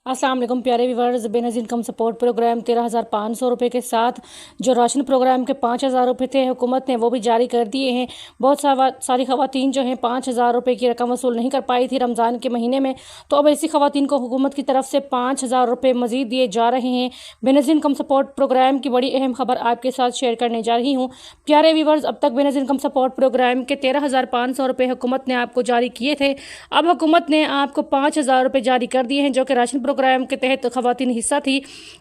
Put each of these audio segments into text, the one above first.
अस्सलाम वालेकुम प्यारे viewers. Benazir income support programme 13,500 रुपये के साथ जो राशन प्रोग्राम के 5,000 रुपये थे हुकूमत ने वो भी जारी कर दिए हैं। बहुत सारी ख़वातीन जो हैं 5,000 रुपये की रकम वसूल नहीं कर पाई थी रमज़ान के महीने में, तो अब ऐसी ख़वातीन को हुकूमत की तरफ से 5,000 रुपये मज़ीद दिए जा रहे हैं। बेनज़ीर इनकम सपोर्ट प्रोग्राम की बड़ी अहम खबर आपके साथ शेयर करने जा रही हूँ। प्यारे व्यूवर्स, अब तक बेनज़ीर इनकम सपोर्ट प्रोग्राम के 13,500 रुपये हुकूमत ने आपको जारी किए थे। अब हुकूमत ने आपको 5,000 रुपये जारी कर दिए हैं, जो कि राशन प्रोग्राम के तहत ख़वातीन हिस्सा थी।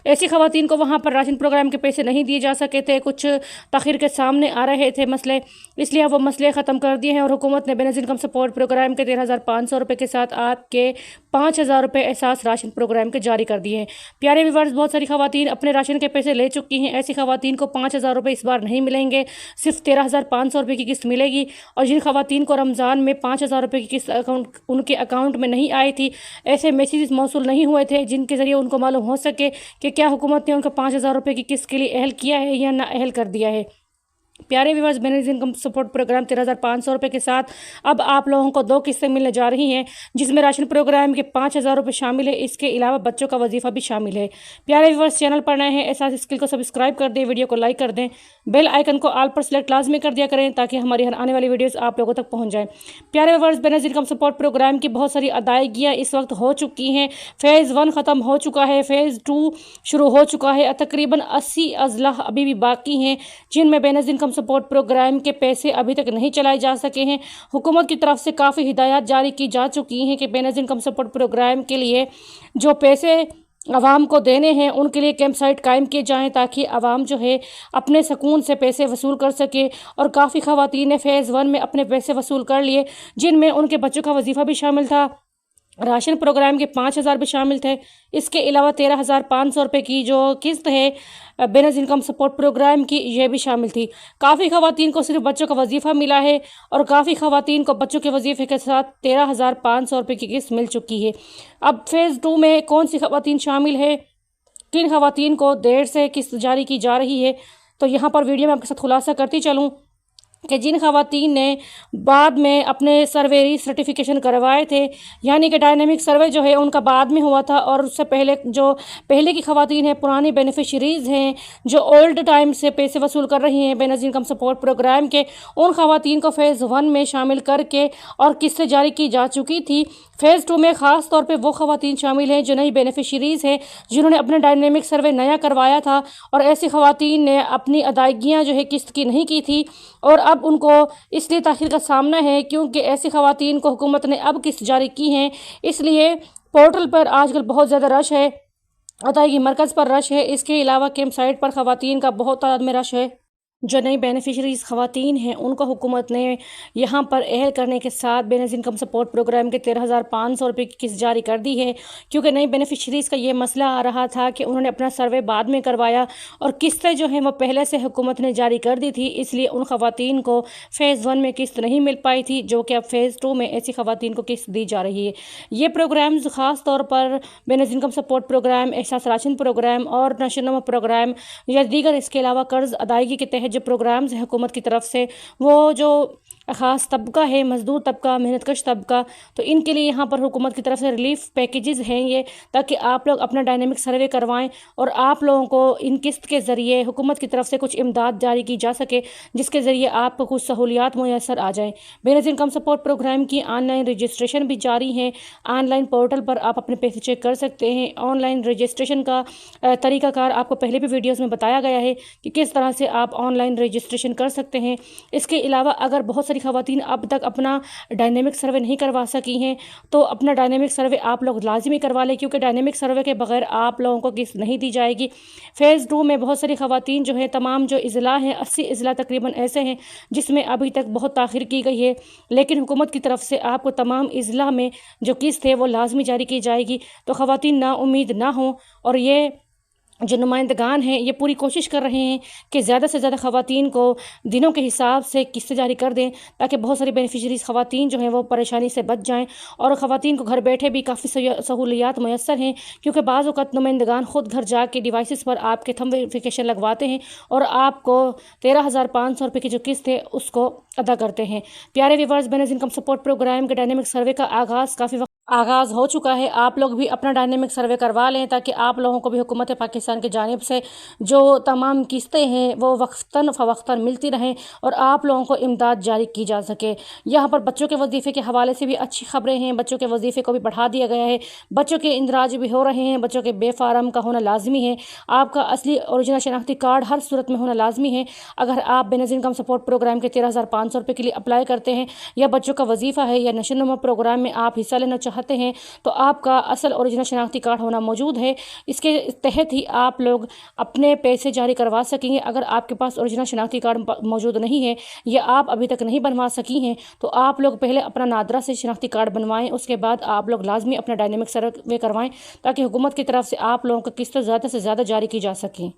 ऐसी ख़वातीन को वहाँ पर राशन प्रोग्राम के पैसे नहीं दिए जा सके थे, कुछ ताख़ीर के सामने आ रहे थे मसले, इसलिए वो मसले ख़त्म कर दिए हैं और हुकूमत ने बेनज़ीर इनकम सपोर्ट प्रोग्राम के 13,500 रुपये के साथ आपके 5,000 रुपये एहसास राशन प्रोग्राम के जारी कर दिए हैं। प्यारे व्यूवर्स, बहुत सारी ख़वातीन अपने राशन के पैसे ले चुकी हैं। ऐसी ख़वातीन को 5,000 रुपये इस बार नहीं मिलेंगे, सिर्फ 13,500 रुपये की किस्त मिलेगी। और जिन ख़वातीन को रमज़ान में 5,000 रुपये की किस्त उनके अकाउंट में नहीं आई थी, ऐसे मैसेज मौसूल नहीं हुए थे जिनके ज़रिए उनको मालूम हो सके कि क्या हुकूमत ने उनको 5,000 रुपये की किस्त के लिए अहल किया है या ना अहल कर दिया है। प्यारे viewers, Benazir income support programme 13,500 रुपये के साथ अब आप लोगों को 2 किस्तें मिलने जा रही हैं, जिसमें राशन प्रोग्राम के 5,000 रुपये शामिल है। इसके अलावा बच्चों का वजीफ़ा भी शामिल है। प्यारे व्यूवर्स, चैनल पर नए हैं एहसास स्किल को सब्सक्राइब कर दें, वीडियो को लाइक कर दें, बेल आइकन को ऑल पर सेलेक्ट लाजमी कर दिया करें ताकि हमारी हर आने वाली वीडियोज़ आप लोगों तक पहुँच जाएँ। प्यारे viewers, Benazir income support programme की बहुत सारी अदायगियाँ इस वक्त हो चुकी हैं। फ़ेज़ 1 ख़त्म हो चुका है, फ़ेज़ 2 शुरू हो चुका है। तकरीबन 80 अजला अभी भी बाकी हैं जिनमें बेनज़ीर इनकम सपोर्ट प्रोग्राम के पैसे अभी तक नहीं चलाए जा सके हैं। हुकूमत की तरफ से काफ़ी हिदायत जारी की जा चुकी हैं कि बेनज़ीर इनकम सपोर्ट प्रोग्राम के लिए जो पैसे आवाम को देने हैं उनके लिए कैंप साइट कायम किए जाएँ ताकि आवाम जो है अपने सुकून से पैसे वसूल कर सके। और काफ़ी ख़वातीन ने फ़ेज़ 1 में अपने पैसे वसूल कर लिए, जिनमें उनके बच्चों का वजीफ़ा भी शामिल था, राशन प्रोग्राम के 5,000 भी शामिल थे। इसके अलावा 13,500 रुपये की जो किस्त है बेनज़ीर इनकम सपोर्ट प्रोग्राम की, ये भी शामिल थी। काफ़ी ख़वातीन को सिर्फ बच्चों का वजीफ़ा मिला है और काफ़ी ख़वातीन को बच्चों के वजीफ़े के साथ 13,500 रुपये की किस्त मिल चुकी है। अब फ़ेज़ 2 में कौन सी ख़वातीन शामिल है, किन ख़वातीन को देर से किस्त जारी की जा रही है, तो यहाँ पर वीडियो में आपके साथ खुलासा करती चलूँ कि जिन ख़वातीन ने बाद में अपने सर्वे सर्टिफिकेशन करवाए थे, यानी कि डायनेमिक सर्वे जो है उनका बाद में हुआ था, और उससे पहले जो पहले की ख़वातीन हैं, पुरानी बेनिफिशरीज़ हैं जो ओल्ड टाइम से पैसे वसूल कर रही हैं बेनज़ीर इनकम सपोर्ट प्रोग्राम के, उन ख़वातीन को फ़ेज़ 1 में शामिल करके और किस्तें जारी की जा चुकी थी। फ़ेज़ 2 में ख़ास तौर पे वो ख़वातीन शामिल हैं जो नई बेनिफिशरीज़ हैं, जिन्होंने अपना डायनेमिक सर्वे नया करवाया था और ऐसी ख़वातीन ने अपनी अदायगियाँ जो है किस्त की नहीं की थी, और अब उनको इसलिए ताख़ीर का सामना है क्योंकि ऐसी ख़वातीन को हुकूमत ने अब किस्त जारी की हैं। इसलिए पोर्टल पर आजकल बहुत ज़्यादा रश है, अदायगी मरकज़ पर रश है। इसके अलावा कैंप साइट पर ख़वातीन का बहुत तादाद में रश है। जो नई बेनिफिशरीज़ ख़वातीन हैं उनको हुकूमत ने यहाँ पर अहल करने के साथ बेनज़ीर इनकम सपोर्ट प्रोग्राम के 13,500 रुपये की किस्त जारी कर दी है, क्योंकि नई बेनिफिशरीज़ का ये मसला आ रहा था कि उन्होंने अपना सर्वे बाद में करवाया और किस्तें जो हैं वो पहले से हुकूमत ने जारी कर दी थी, इसलिए उन ख़वातीन को फ़ेज़ 1 में किस्त नहीं मिल पाई थी, जो कि अब फ़ेज़ 2 में ऐसी ख़वातीन को किस्त दी जा रही है। ये प्रोग्राम्स ख़ास तौर पर बेनज़ीर इनकम सपोर्ट प्रोग्राम, एहसास राशन प्रोग्राम और नशोनुमा प्रोग्राम या दीगर इसके अलावा कर्ज़ अदायगी के तहत जो प्रोग्राम्स हैं हुकूमत की तरफ से, वो जो ख़ास तबका है, मज़दूर तबका, मेहनतकश तबका, तो इनके लिए यहाँ पर हुकूमत की तरफ से रिलीफ़ पैकेजेस हैं ये, ताकि आप लोग अपना डायनेमिक सर्वे करवाएं और आप लोगों को इन किस्त के ज़रिए हुकूमत की तरफ से कुछ इमदाद जारी की जा सके, जिसके ज़रिए आपको कुछ सहूलियात मुयस्सर आ जाएँ। बेनज़ीर इनकम सपोर्ट प्रोग्राम की ऑनलाइन रजिस्ट्रेशन भी जारी है। ऑनलाइन पोर्टल पर आप अपने पैसे चेक कर सकते हैं। ऑनलाइन रजिस्ट्रेशन का तरीक़ाकार आपको पहले भी वीडियोज़ में बताया गया है कि किस तरह से आप ऑनलाइन रजिस्ट्रेशन कर सकते हैं। इसके अलावा अगर बहुत सारी ख़वातीन अब तक अपना डायनेमिक सर्वे नहीं करवा सकी हैं, तो अपना डायनेमिक सर्वे आप लोग लाजमी करवा लें, क्योंकि डायनेमिक सर्वे के बगैर आप लोगों को किस्त नहीं दी जाएगी। फ़ेज़ 2 में बहुत सारी ख़वातीन जो है, तमाम जो अज़ला हैं, 80 अज़ला तकरीबन ऐसे हैं जिसमें अभी तक बहुत ताख़ीर की गई है, लेकिन हुकूमत की तरफ से आपको तमाम अज़ला में जो किस्त है वो लाजमी जारी की जाएगी। तो ख़वातीन नाउम्मीद ना हों, और ये जो नुमाइंदगान हैं ये पूरी कोशिश कर रहे हैं कि ज़्यादा से ज़्यादा ख़वातीन को दिनों के हिसाब से किस्तें जारी कर दें, ताकि बहुत सारी बेनिफिशरीज़ ख़वातीन जो हैं वो परेशानी से बच जाएं, और ख़वातीन को घर बैठे भी काफ़ी सहूलियात मुयस्सर हैं, क्योंकि बाज़ औक़ात नुमाइंदगान ख़ुद घर जाके डिवाइसेस पर आपके थंब वेरिफिकेशन लगवाते हैं और आपको 13,500 रुपये की जो किस्त है उसको अदा करते हैं। प्यारे viewers, Benazir income support programme के डायनेमिक सर्वे का आगाज़ काफ़ी आगाज़ हो चुका है। आप लोग भी अपना डायनेमिक सर्वे करवा लें ताकि आप लोगों को भी हुकूमत पाकिस्तान की जानिब से जो तमाम किस्तें हैं वो वक्तन फ़वक्तन मिलती रहें और आप लोगों को इमदाद जारी की जा सके। यहाँ पर बच्चों के वजीफ़े के हवाले से भी अच्छी ख़बरें हैं। बच्चों के वजीफ़े को भी बढ़ा दिया गया है। बच्चों के इंदराज भी हो रहे हैं। बच्चों के बेफारम का होना लाजमी है। आपका असली ओरिजिनल शनाख्ती कार्ड हर सूरत में होना लाजमी है। अगर आप बेनज़ीर इनकम सपोर्ट प्रोग्राम के 13,500 रुपये के लिए अप्लाई करते हैं या बच्चों का वजीफ़ा है या नशोनुमा प्रोग्राम में आप हिस्सा लेना चाहते हैं तो आपका असल ओरिजिनल शनाख्ती कार्ड होना मौजूद है। इसके तहत ही आप लोग अपने पैसे जारी करवा सकेंगे। अगर आपके पास ओरिजिनल शनाख्ती कार्ड मौजूद नहीं है या आप अभी तक नहीं बनवा सकी हैं तो आप लोग पहले अपना नादरा से शनाख्ती कार्ड बनवाएं। उसके बाद आप लोग लाजमी अपना डायनेमिक सर्वे करवाएं ताकि हुकूमत की तरफ से आप लोगों को किस्त ज़्यादा से ज़्यादा जारी की जा सकें।